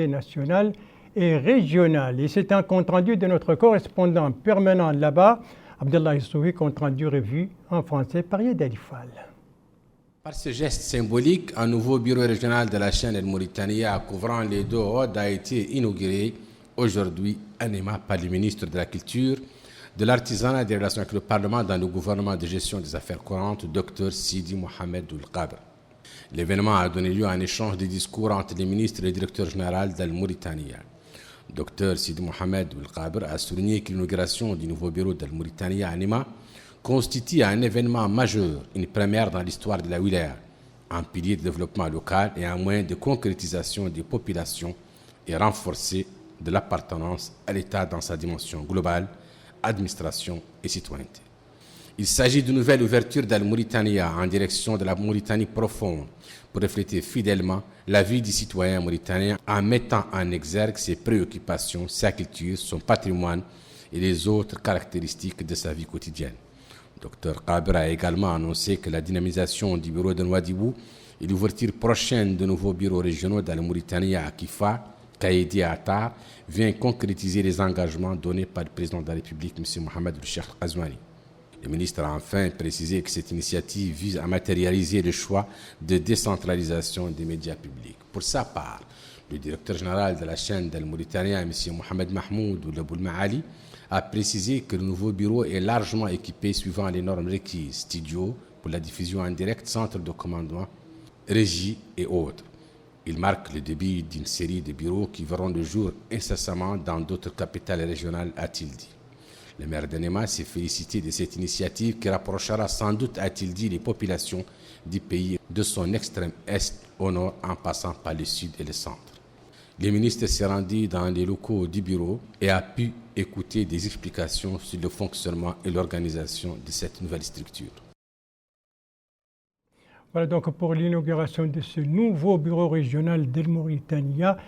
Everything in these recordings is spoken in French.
nationale et régionale. Et c'est un compte-rendu de notre correspondant permanent là-bas, Abdallah Souhi, compte-rendu revu en français par Yedali Fall. Par ce geste symbolique, un nouveau bureau régional de la chaîne El Mauritania couvrant les deux Audes a été inauguré aujourd'hui à Néma par le ministre de la Culture, de l'Artisanat et des Relations avec le Parlement dans le gouvernement de gestion des affaires courantes, Dr Sidi Mohamed Ould-Qabr. L'événement a donné lieu à un échange de discours entre les ministres et le directeur général d'Al Mauritania. Dr Sidi Mohamed Ould-Qabr a souligné que l'inauguration du nouveau bureau d'Al Mauritania à Néma constitue un événement majeur, une première dans l'histoire de la wilaya, un pilier de développement local et un moyen de concrétisation des populations et renforcer de l'appartenance à l'État dans sa dimension globale, administration et citoyenneté. Il s'agit d'une nouvelle ouverture d'Al Mauritania en direction de la Mauritanie profonde pour refléter fidèlement la vie du citoyen mauritanien en mettant en exergue ses préoccupations, sa culture, son patrimoine et les autres caractéristiques de sa vie quotidienne. Dr Qabr a également annoncé que la dynamisation du bureau de Nouadhibou et l'ouverture prochaine de nouveaux bureaux régionaux dans la Mauritanie à Kifa, Kaïdi et Attar vient concrétiser les engagements donnés par le président de la République, M. Mohamed El-Cheikh Ghazouani. Le ministre a enfin précisé que cette initiative vise à matérialiser le choix de décentralisation des médias publics. Pour sa part, le directeur général de la chaîne d'Al Mauritania, M. Mohamed Mahmoud Ould Maali, a précisé que le nouveau bureau est largement équipé suivant les normes requises, studio pour la diffusion en direct, centre de commandement, régie et autres. Il marque le début d'une série de bureaux qui verront le jour incessamment dans d'autres capitales régionales, a-t-il dit. Le maire de Néma s'est félicité de cette initiative qui rapprochera sans doute, a-t-il dit, les populations du pays de son extrême est au nord en passant par le sud et le centre. Le ministre s'est rendu dans les locaux du bureau et a pu écouter des explications sur le fonctionnement et l'organisation de cette nouvelle structure. Voilà donc pour l'inauguration de ce nouveau bureau régional d'El Mauritania.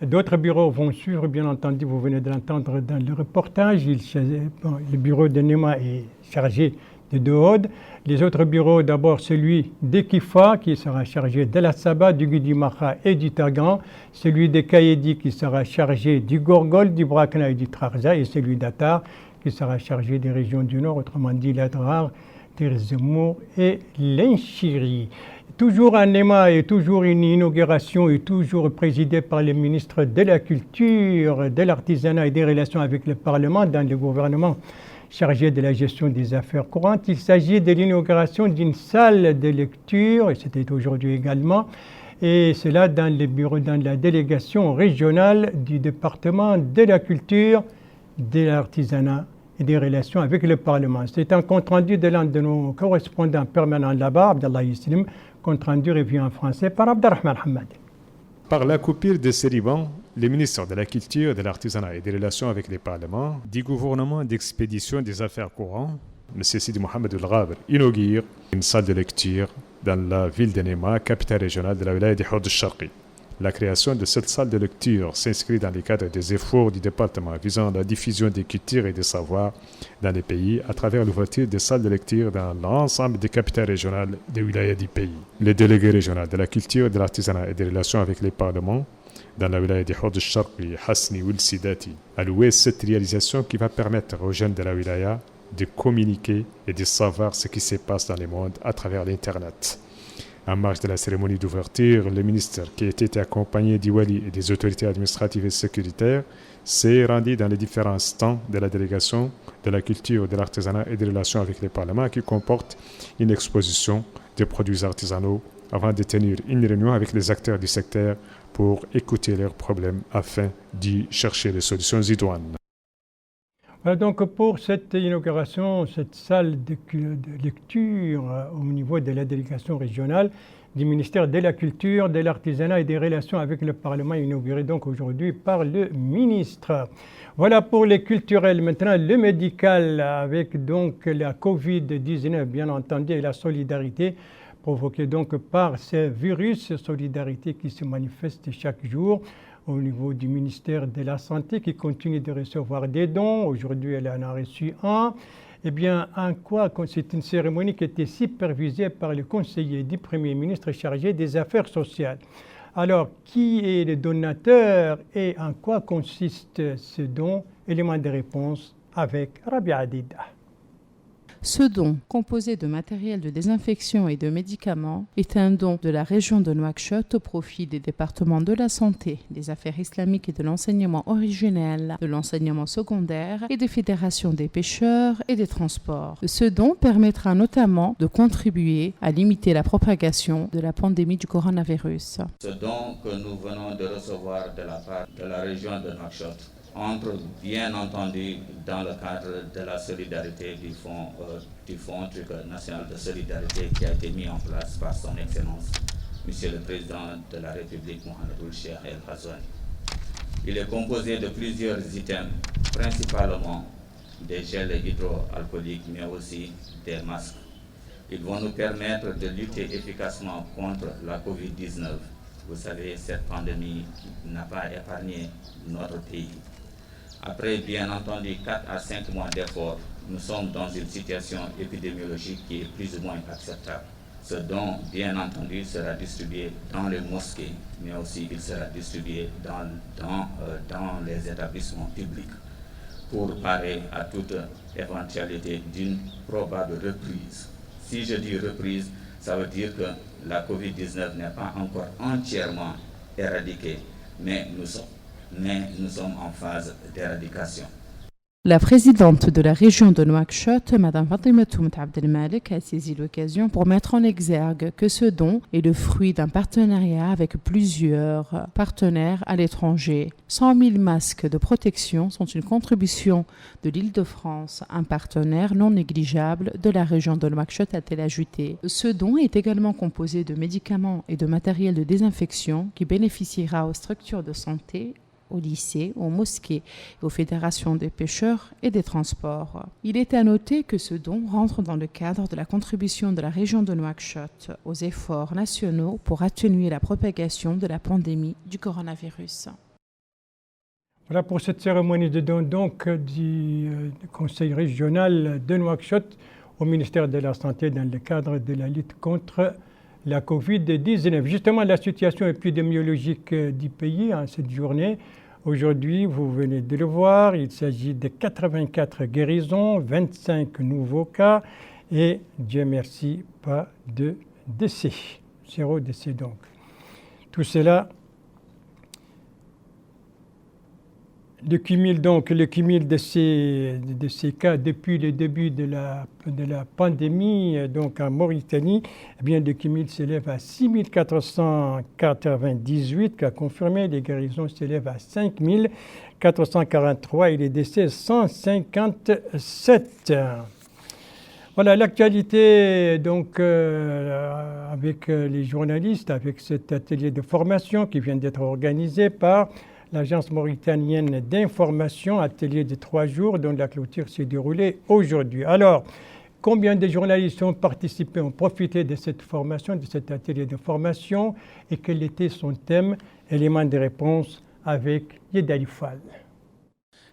D'autres bureaux vont suivre, bien entendu, vous venez de l'entendre dans le reportage. Le bureau de Néma est chargé de deux Audes. Les autres bureaux, d'abord celui d'Ekifa qui sera chargé de la Saba, du Gudimacha et du Tagan, celui de Kaïdi qui sera chargé du Gorgol, du Brakna et du Trarza, et celui d'Attar qui sera chargé des régions du Nord, autrement dit l'Adrar, Terzemour et l'Inchiri. Toujours à Néma et toujours une inauguration et toujours présidée par le ministre de la Culture, de l'Artisanat et des Relations avec le Parlement dans le gouvernement chargé de la gestion des affaires courantes. Il s'agit de l'inauguration d'une salle de lecture, et c'était aujourd'hui également, et cela dans le bureau, dans la délégation régionale du département de la culture, de l'artisanat et des relations avec le Parlement. C'est un compte-rendu de l'un de nos correspondants permanents là-bas, Abdallah Yislim, compte-rendu revu en français par Abdelrahman Hamad. Par la coupure de ces ribans, le ministre de la Culture, de l'Artisanat et des Relations avec les Parlements, du gouvernement d'expédition des affaires courantes, M. Sidi Mohamed Ould-Qabr inaugure une salle de lecture dans la ville de Néma, capitale régionale de la wilaya de Oud al-Sharqi. La création de cette salle de lecture s'inscrit dans le cadre des efforts du département visant la diffusion des cultures et des savoirs dans les pays à travers l'ouverture des salles de lecture dans l'ensemble des capitales régionales des wilayas du pays. Le délégué régional de la culture, de l'artisanat et des relations avec les parlements dans la wilaya de Oud al-Sharqi, Hasni Ould Sidati, a loué cette réalisation qui va permettre aux jeunes de la wilaya de communiquer et de savoir ce qui se passe dans le monde à travers l'Internet. En marge de la cérémonie d'ouverture, le ministre, qui était accompagné d'Iwali et des autorités administratives et sécuritaires, s'est rendu dans les différents stands de la délégation de la culture, de l'artisanat et des relations avec les parlements qui comporte une exposition de produits artisanaux avant de tenir une réunion avec les acteurs du secteur pour écouter leurs problèmes afin d'y chercher des solutions idoines. Voilà donc pour cette inauguration, cette salle de lecture au niveau de la délégation régionale du ministère de la Culture, de l'Artisanat et des Relations avec le Parlement, inaugurée donc aujourd'hui par le ministre. Voilà pour les culturels. Maintenant, le médical avec donc la Covid-19, bien entendu, et la solidarité provoquée donc par ce virus, solidarité qui se manifeste chaque jour au niveau du ministère de la Santé qui continue de recevoir des dons. Aujourd'hui, elle en a reçu un. Eh bien, en quoi c'est une cérémonie qui était supervisée par le conseiller du Premier ministre chargé des Affaires sociales. Alors, qui est le donateur et en quoi consiste ce don? Élément de réponse avec Rabia Dida. Ce don, composé de matériel de désinfection et de médicaments, est un don de la région de Nouakchott au profit des départements de la santé, des affaires islamiques et de l'enseignement originel, de l'enseignement secondaire et des fédérations des pêcheurs et des transports. Ce don permettra notamment de contribuer à limiter la propagation de la pandémie du coronavirus. Ce don que nous venons de recevoir de la part de la région de Nouakchott entre bien entendu dans le cadre de la solidarité du Fonds national de solidarité qui a été mis en place par son Excellence, Monsieur le Président de la République, Mohamed Ould Cheikh El Ghazouani. Il est composé de plusieurs items, principalement des gels hydroalcooliques, mais aussi des masques. Ils vont nous permettre de lutter efficacement contre la COVID-19. Vous savez, cette pandémie n'a pas épargné notre pays. Après, bien entendu, 4 à 5 mois d'efforts, nous sommes dans une situation épidémiologique qui est plus ou moins acceptable. Ce don, bien entendu, sera distribué dans les mosquées, mais aussi il sera distribué dans les établissements publics pour parer à toute éventualité d'une probable reprise. Si je dis reprise, ça veut dire que la COVID-19 n'est pas encore entièrement éradiquée, mais nous sommes en phase d'éradication. La présidente de la région de Nouakchott, Mme Fatima Toumet Abdelmalek, a saisi l'occasion pour mettre en exergue que ce don est le fruit d'un partenariat avec plusieurs partenaires à l'étranger. 100 000 masques de protection sont une contribution de l'Île-de-France, un partenaire non négligeable de la région de Nouakchott, a-t-elle ajouté. Ce don est également composé de médicaments et de matériel de désinfection qui bénéficiera aux structures de santé, aux lycées, aux mosquées et aux fédérations des pêcheurs et des transports. Il est à noter que ce don rentre dans le cadre de la contribution de la région de Nouakchott aux efforts nationaux pour atténuer la propagation de la pandémie du coronavirus. Voilà pour cette cérémonie de don donc du Conseil régional de Nouakchott au ministère de la Santé dans le cadre de la lutte contre la COVID-19. Justement, la situation épidémiologique du pays en cette journée. Aujourd'hui, vous venez de le voir, il s'agit de 84 guérisons, 25 nouveaux cas et, Dieu merci, pas de décès. 0 décès donc. Tout cela, le cumul de ces cas depuis le début de la pandémie donc en Mauritanie, eh bien, le cumul s'élève à 6 498 cas confirmés, les guérisons s'élèvent à 5 443 et les décès 157. Voilà l'actualité donc avec les journalistes, avec cet atelier de formation qui vient d'être organisé par l'Agence mauritanienne d'information, atelier de 3 jours dont la clôture s'est déroulée aujourd'hui. Alors, combien de journalistes ont participé, ont profité de cette formation, de cet atelier de formation et quel était son thème? Élément de réponse avec Yedali Fall.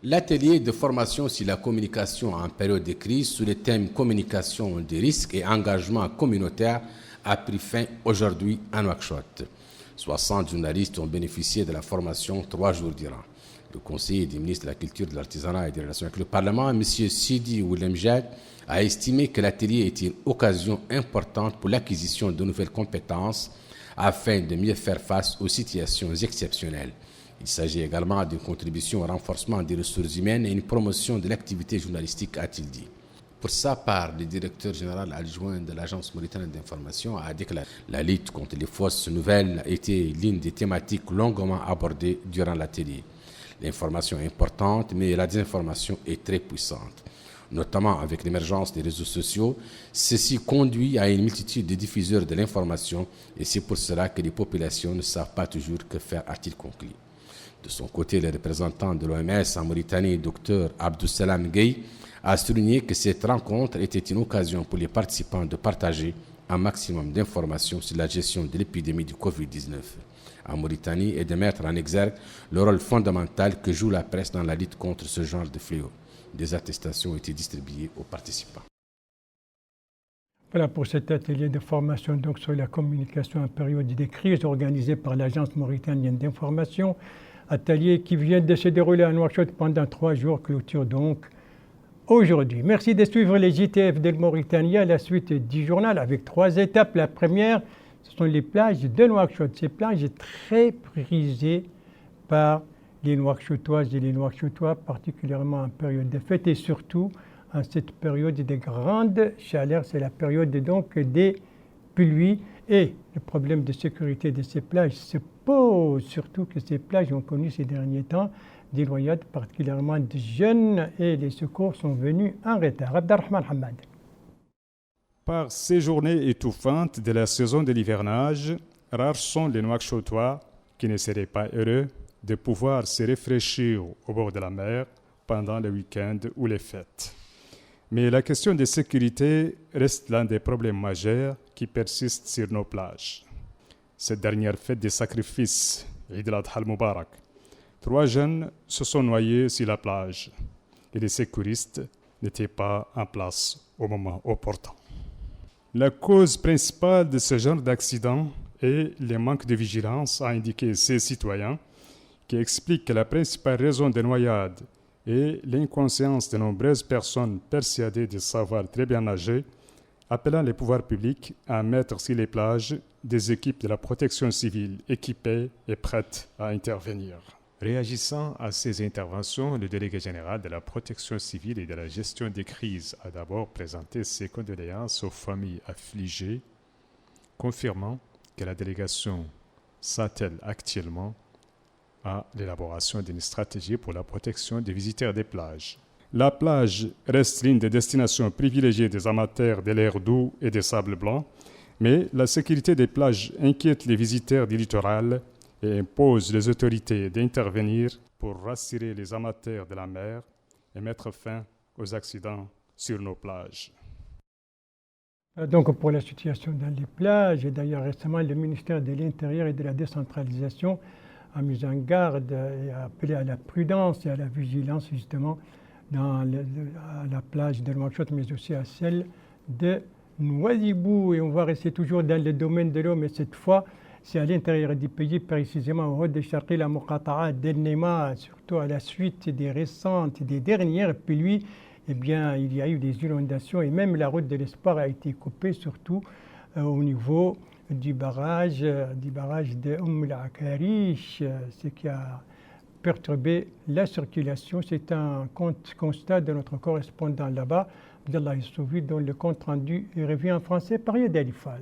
L'atelier de formation sur la communication en période de crise sous le thème communication des risques et engagement communautaire a pris fin aujourd'hui à Nouakchott. 60 journalistes ont bénéficié de la formation 3 jours durant. Le conseiller du ministre de la Culture, de l'Artisanat et des Relations avec le Parlement, M. Sidi Oulemjad, a estimé que l'atelier était une occasion importante pour l'acquisition de nouvelles compétences afin de mieux faire face aux situations exceptionnelles. Il s'agit également d'une contribution au renforcement des ressources humaines et une promotion de l'activité journalistique, a-t-il dit. Pour sa part, le directeur général adjoint de l'Agence mauritanienne d'information a déclaré que la lutte contre les fausses nouvelles était l'une des thématiques longuement abordées durant l'atelier. L'information est importante, mais la désinformation est très puissante. Notamment avec l'émergence des réseaux sociaux, ceci conduit à une multitude de diffuseurs de l'information et c'est pour cela que les populations ne savent pas toujours que faire, a-t-il conclu. De son côté, le représentant de l'OMS en Mauritanie, Dr Abdussalam Gueye, a souligné que cette rencontre était une occasion pour les participants de partager un maximum d'informations sur la gestion de l'épidémie du Covid-19 en Mauritanie et de mettre en exergue le rôle fondamental que joue la presse dans la lutte contre ce genre de fléau. Des attestations ont été distribuées aux participants. Voilà pour cet atelier de formation donc, sur la communication en période de crise organisé par l'Agence mauritanienne d'information. Atelier qui vient de se dérouler à Nouakchott pendant 3 jours, clôture donc aujourd'hui. Merci de suivre les JTF de Mauritanie, la suite du journal avec 3 étapes. La première, ce sont les plages de Nouakchott. Ces plages très prisées par les Nouakchottoises et les Nouakchottois, particulièrement en période de fête et surtout en cette période de grande chaleur. C'est la période donc des pluies et le problème de sécurité de ces plages se pose, surtout que ces plages ont connu ces derniers temps des noyades, particulièrement de jeunes, et les secours sont venus en retard. Abdelrahman Hamad. Par ces journées étouffantes de la saison de l'hivernage, rares sont les Nouakchottois qui ne seraient pas heureux de pouvoir se rafraîchir au bord de la mer pendant le week-end ou les fêtes. Mais la question de sécurité reste l'un des problèmes majeurs qui persistent sur nos plages. Cette dernière fête des sacrifices, Eid al-Adha al-Mubarak, 3 jeunes se sont noyés sur la plage et les sécuristes n'étaient pas en place au moment opportun. La cause principale de ce genre d'accident est le manque de vigilance, a indiqué ces citoyens, qui expliquent que la principale raison des noyades est l'inconscience de nombreuses personnes persuadées de savoir très bien nager, appelant les pouvoirs publics à mettre sur les plages des équipes de la protection civile équipées et prêtes à intervenir. Réagissant à ces interventions, le délégué général de la protection civile et de la gestion des crises a d'abord présenté ses condoléances aux familles affligées, confirmant que la délégation s'attelle actuellement à l'élaboration d'une stratégie pour la protection des visiteurs des plages. La plage reste l'une des destinations privilégiées des amateurs de l'air doux et des sables blancs, mais la sécurité des plages inquiète les visiteurs du littoral et impose les autorités d'intervenir pour rassurer les amateurs de la mer et mettre fin aux accidents sur nos plages. Donc pour la situation dans les plages, et d'ailleurs récemment le ministère de l'Intérieur et de la décentralisation a mis en garde et a appelé à la prudence et à la vigilance justement à la plage de Nouakchott, mais aussi à celle de Nouadhibou. Et on va rester toujours dans le domaine de l'eau, mais cette fois, c'est à l'intérieur du pays, précisément au Hod de Charqi, la Muqata'a d'El-Nema, surtout à la suite des récentes, des dernières pluies. Eh bien, il y a eu des inondations et même la route de l'Espoir a été coupée, surtout au niveau du barrage de Al-Akarish, ce qui a perturber la circulation. C'est un constat de notre correspondant là-bas, Abdallah Souvi, dont le compte rendu est revu en français par Yed Alifal.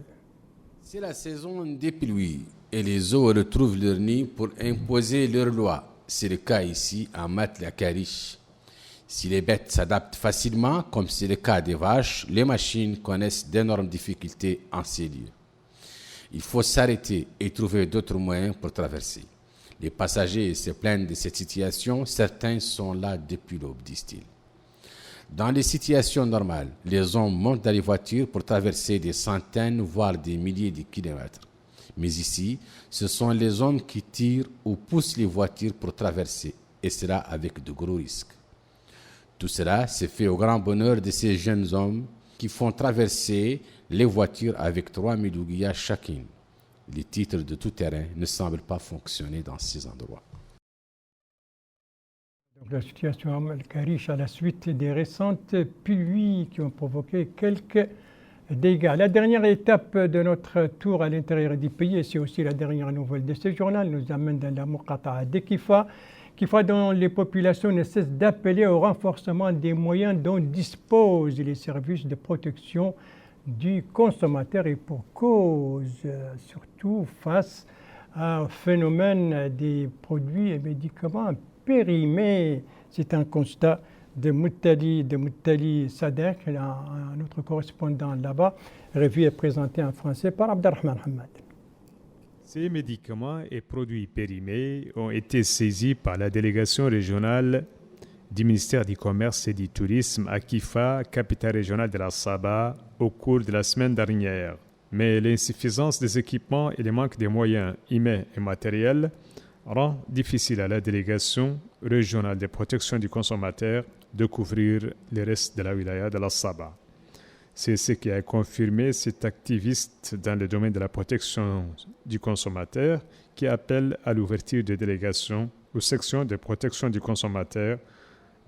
C'est la saison des pluies et les eaux retrouvent leur nid pour imposer leurs lois. C'est le cas ici à Mat-la-Karish. Si les bêtes s'adaptent facilement, comme c'est le cas des vaches, les machines connaissent d'énormes difficultés en ces lieux. Il faut s'arrêter et trouver d'autres moyens pour traverser. Les passagers se plaignent de cette situation, certains sont là depuis l'aube, disent-ils. Dans les situations normales, les hommes montent dans les voitures pour traverser des centaines, voire des milliers de kilomètres. Mais ici, ce sont les hommes qui tirent ou poussent les voitures pour traverser, et cela avec de gros risques. Tout cela se fait au grand bonheur de ces jeunes hommes qui font traverser les voitures avec 3000 ouguiyas chacune. Les titres de tout terrain ne semblent pas fonctionner dans ces endroits. Donc, la situation à Al-Karish à la suite des récentes pluies qui ont provoqué quelques dégâts. La dernière étape de notre tour à l'intérieur du pays, et c'est aussi la dernière nouvelle de ce journal, nous amène dans la Muqata'a de Kifa, dont les populations ne cessent d'appeler au renforcement des moyens dont disposent les services de protection du consommateur, et pour cause, surtout face au phénomène des produits et médicaments périmés. C'est un constat de Moutali Sadek, notre correspondant là-bas, revu et présenté en français par Abdelrahman Hamad. Ces médicaments et produits périmés ont été saisis par la délégation régionale du ministère du Commerce et du Tourisme à Kifa, capitale régionale de la Saba, au cours de la semaine dernière. Mais l'insuffisance des équipements et le manque des moyens humains et matériels rend difficile à la délégation régionale de protection du consommateur de couvrir le reste de la wilaya de la Saba. C'est ce qui a confirmé cet activiste dans le domaine de la protection du consommateur qui appelle à l'ouverture de délégations aux sections de protection du consommateur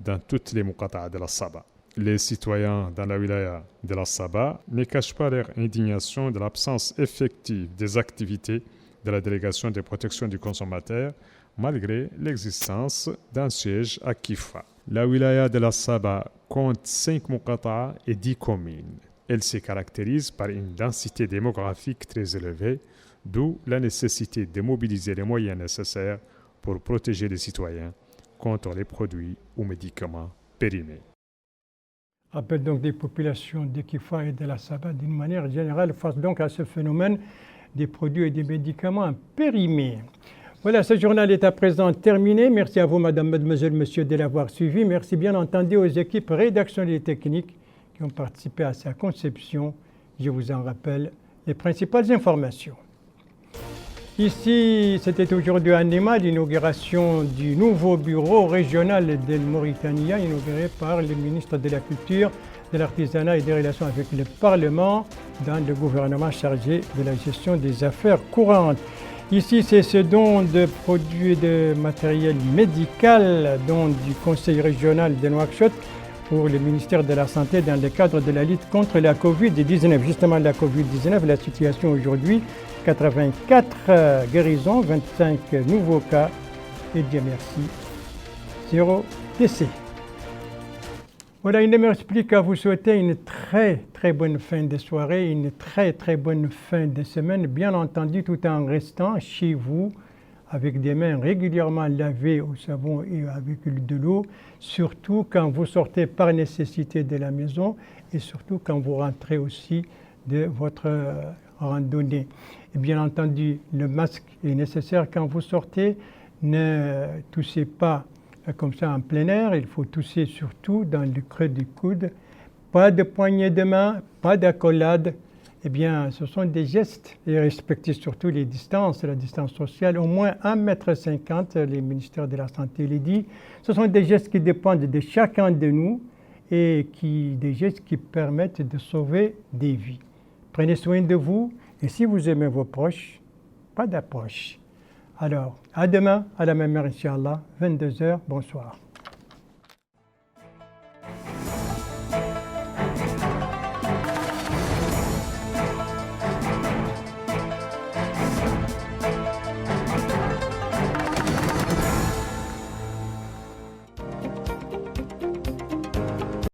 dans toutes les muqata'a de la Saba. Les citoyens dans la wilaya de la Saba ne cachent pas leur indignation de l'absence effective des activités de la délégation de protection du consommateur malgré l'existence d'un siège à Kifa. La wilaya de la Saba compte 5 muqata'a et 10 communes. Elle se caractérise par une densité démographique très élevée, d'où la nécessité de mobiliser les moyens nécessaires pour protéger les citoyens contre les produits ou médicaments périmés. Appel donc des populations de Kifa et de la Saba d'une manière générale face donc à ce phénomène des produits et des médicaments périmés. Voilà, ce journal est à présent terminé. Merci à vous, madame, mademoiselle, monsieur, de l'avoir suivi. Merci bien entendu aux équipes rédactionnelles et techniques qui ont participé à sa conception. Je vous en rappelle les principales informations. Ici, c'était aujourd'hui à Néma l'inauguration du nouveau bureau régional de Mauritanie, inauguré par le ministre de la Culture, de l'Artisanat et des Relations avec le Parlement dans le gouvernement chargé de la gestion des affaires courantes. Ici, c'est ce don de produits et de matériel médical don du Conseil régional de Nouakchott pour le ministère de la Santé dans le cadre de la lutte contre la Covid-19. Justement, la Covid-19, la situation aujourd'hui, 84 guérisons, 25 nouveaux cas et Dieu merci, 0 décès. Voilà, il me reste plus qu'à vous souhaiter une très bonne fin de soirée, une très bonne fin de semaine, bien entendu tout en restant chez vous avec des mains régulièrement lavées au savon et avec de l'eau, surtout quand vous sortez par nécessité de la maison et surtout quand vous rentrez aussi de votre randonnée. Et bien entendu, le masque est nécessaire quand vous sortez. Ne toussez pas comme ça en plein air. Il faut tousser surtout dans le creux du coude. Pas de poignée de main, pas d'accolade. Eh bien, ce sont des gestes et respectez surtout les distances, la distance sociale, au moins 1,50 m, le ministère de la Santé l'a dit. Ce sont des gestes qui dépendent de chacun de nous et des gestes qui permettent de sauver des vies. Prenez soin de vous et si vous aimez vos proches, pas d'approche. Alors, à demain, à la même heure, Inch'Allah, 22h, bonsoir.